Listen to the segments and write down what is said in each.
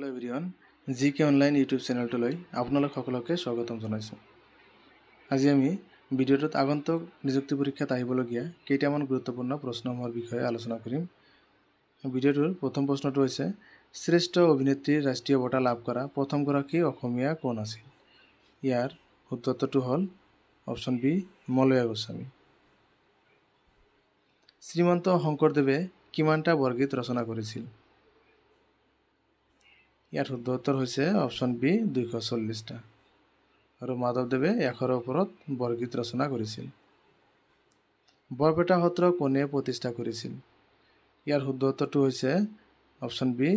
Hello' everyone, জিকে online YouTube চেনেলটোলৈ আপোনালোক সকলোকে স্বাগতম জনাইছোঁ। আজি আমি ভিডিঅ'টোত আগন্তুক নিযুক্তি পৰীক্ষাত আহিবলগীয়া কেইটামান গুৰুত্বপূৰ্ণ প্ৰশ্নসমূহৰ বিষয়ে আলোচনা কৰিম। ভিডিঅ'টোৰ প্ৰথম প্ৰশ্নটো হৈছে, শ্ৰেষ্ঠ অভিনেত্ৰীৰ ৰাষ্ট্ৰীয় বঁটা লাভ কৰা প্ৰথমগৰাকী অসমীয়া কোন আছিল? ইয়াৰ উত্তৰটো হ'ল অপশ্যন বি, মলয়া গোস্বামী। শ্ৰীমন্ত শংকৰদেৱে কিমানটা বৰগীত ৰচনা কৰিছিল? ইয়াৰ শুদ্ধ উত্তৰ হৈছে অপশ্যন বি, 240টা। আৰু মাধৱদেৱে 100ৰ ওপৰত বৰগীত ৰচনা কৰিছিল। বৰপেটা সত্ৰ কোনে প্ৰতিষ্ঠা কৰিছিল? ইয়াৰ শুদ্ধ উত্তৰটো হৈছে অপশ্যন বি,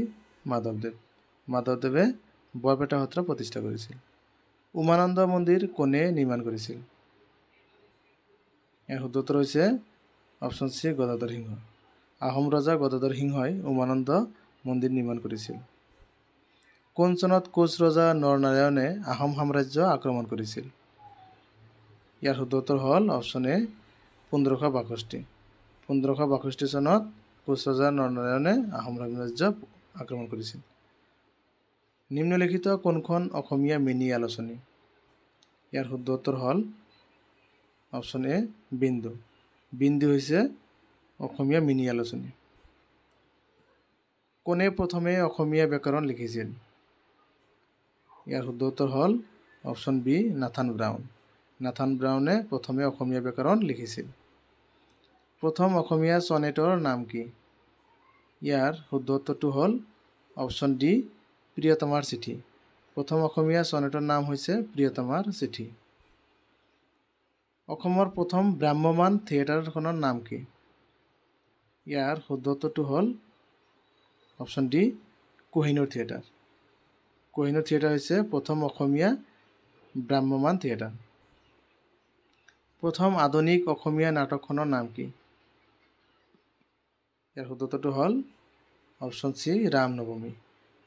মাধৱদেৱ। মাধৱদেৱে বৰপেটা সত্ৰ প্ৰতিষ্ঠা কৰিছিল। উমানন্দ মন্দিৰ কোনে নিৰ্মাণ কৰিছিল? ইয়াৰ শুদ্ধ উত্তৰ হৈছে অপশ্যন চি, গদাধৰ সিংহ। আহোম ৰজা গদাধৰ সিংহই উমানন্দ মন্দিৰ নিৰ্মাণ কৰিছিল। কোন চনত কোচ ৰজা নৰনাৰায়ণে আহোম সাম্ৰাজ্য আক্ৰমণ কৰিছিল? ইয়াৰ শুদ্ধ উত্তৰ হ'ল অপশ্যন এ, 1562। 1562 চনত কোচ ৰজা নৰনাৰায়ণে আহোম সাম্ৰাজ্য আক্ৰমণ কৰিছিল। নিম্নলিখিত কোনখন অসমীয়া মিনি আলোচনী? ইয়াৰ শুদ্ধ উত্তৰ হ'ল অপশ্যন এ, বিন্দু। বিন্দু হৈছে অসমীয়া মিনি আলোচনী। কোনে প্ৰথমে অসমীয়া ব্যাকৰণ লিখিছিল? ইয়াৰ শুদ্ধ উত্তৰ হ'ল option B, Nathan Brown. Nathan ব্ৰাউনে প্ৰথমে অসমীয়া ব্যাকৰণ লিখিছিল। প্ৰথম অসমীয়া চনেটৰ নাম কি? ইয়াৰ শুদ্ধ উত্তৰটো হ'ল অপশ্যন ডি, প্ৰিয়তমাৰ চিঠি। প্ৰথম অসমীয়া চনেটৰ নাম হৈছে প্ৰিয়তমাৰ চিঠি। অসমৰ প্ৰথম ভ্ৰাম্যমাণ থিয়েটাৰখনৰ নাম কি? ইয়াৰ শুদ্ধ উত্তৰটো হ'ল option D, Kohinoor theatre. Kohinoor theatre হৈছে প্ৰথম অসমীয়া ভ্ৰাম্যমাণ থিয়েটাৰ। প্ৰথম আধুনিক অসমীয়া নাটকখনৰ নাম কি? ইয়াৰ শুদ্ধ উত্তৰটো হ'ল অপশ্যন চি, ৰামনৱমী।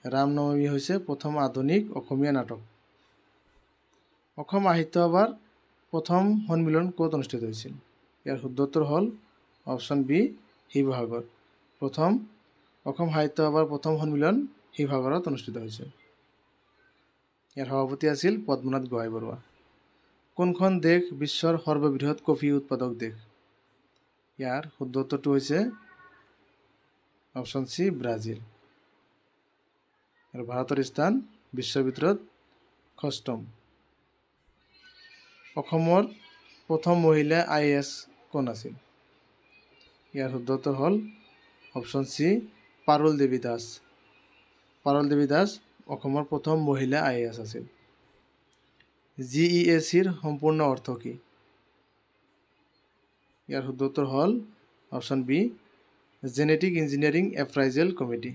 ৰামনৱমী হৈছে প্ৰথম আধুনিক অসমীয়া নাটক। অসম সাহিত্য সভাৰ প্ৰথম সন্মিলন ক'ত অনুষ্ঠিত হৈছিল? ইয়াৰ শুদ্ধ উত্তৰ হ'ল অপশ্যন বি, শিৱসাগৰ। প্ৰথম অসম সাহিত্য সভাৰ প্ৰথম সন্মিলন শিৱসাগৰত অনুষ্ঠিত হৈছিল। ইয়াৰ সভাপতি আছিল পদ্মনাথ গোহাঁই বৰুৱা। কোনখন দেশ বিশ্বৰ সৰ্ববৃহৎ কফি উৎপাদক দেশ? ইয়াৰ শুদ্ধ উত্তৰটো হৈছে অপশ্যন চি, ব্ৰাজিল। আৰু ভাৰতৰ স্থান বিশ্বৰ ভিতৰত 6ম। অসমৰ প্ৰথম মহিলা IAS কোন আছিল? ইয়াৰ শুদ্ধ উত্তৰ হ'ল অপশ্যন চি, পাৰুল দেৱী দাস। পাৰুল দেৱী দাস অসমৰ প্ৰথম মহিলা IAS আছিল। GEACৰ সম্পূৰ্ণ অৰ্থ কি? ইয়াৰ শুদ্ধ উত্তৰ হ'ল option B, genetic engineering appraisal committee.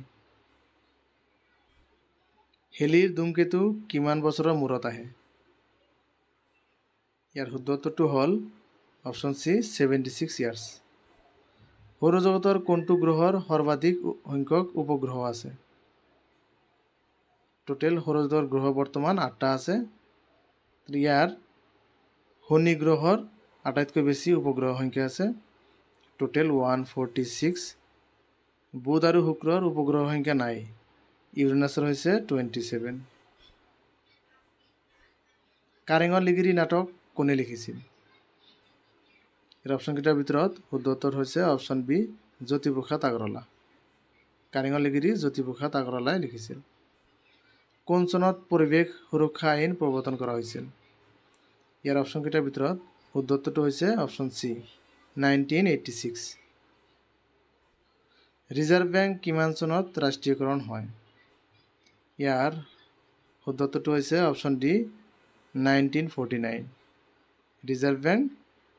হেলিৰ ধূমকেতু কিমান বছৰৰ মূৰত আহে? ইয়াৰ শুদ্ধ উত্তৰটো হ'ল অপশ্যন চি, 76 ইয়াৰ্ছ। সৌৰজগতৰ কোনটো গ্ৰহৰ সৰ্বাধিক সংখ্যক উপগ্ৰহ আছে? টোটেল সৌৰজগতৰ গ্ৰহ বৰ্তমান 8টা আছে। ইয়াৰ শনি গ্ৰহৰ আটাইতকৈ বেছি উপগ্ৰহ সংখ্যা আছে, টোটেল 146। বুধ আৰু শুক্ৰৰ উপগ্ৰহ সংখ্যা নাই, ইউৰেনাছৰ হৈছে 27। কাৰেঙৰ লিগিৰি নাটক কোনে লিখিছিল? ইয়াৰ অপশ্যনকেইটাৰ ভিতৰত শুদ্ধ উত্তৰ হৈছে অপশ্যন বি, জ্যোতিপ্ৰসাদ আগৰৱালা। কাৰেঙৰ লিগিৰি জ্যোতিপ্ৰসাদ আগৰৱালাই লিখিছিল। কোন চনত পৰিৱেশ সুৰক্ষা আইন প্ৰৱৰ্তন কৰা হৈছিল? ইয়াৰ অপশ্যনকেইটাৰ ভিতৰত শুদ্ধ উত্তৰটো হৈছে অপশ্যন চি, 1986। ৰিজাৰ্ভ বেংক কিমান চনত ৰাষ্ট্ৰীয়কৰণ হয়? ইয়াৰ শুদ্ধ উত্তৰটো হৈছে অপশ্যন ডি, 1949। ৰিজাৰ্ভ বেংক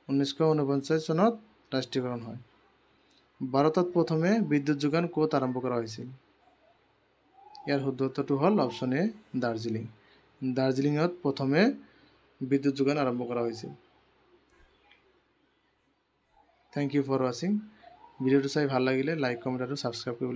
1949 চনত ৰাষ্ট্ৰীয়কৰণ হয়। ভাৰতত প্ৰথমে বিদ্যুৎ যোগান ক'ত আৰম্ভ কৰা হৈছিল? ইয়াৰ শুদ্ধ উত্তৰটো হ'ল অপশ্যন এ, দাৰ্জিলিং। দাৰ্জিলিঙত প্ৰথমে বিদ্যুৎ যোগান আৰম্ভ কৰা হৈছিল। থেংক ইউ ফৰ ৱাচিং। ভিডিঅ'টো চাই ভাল লাগিলে লাইক, কমেণ্ট আৰু ছাবস্ক্ৰাইব কৰিবলৈ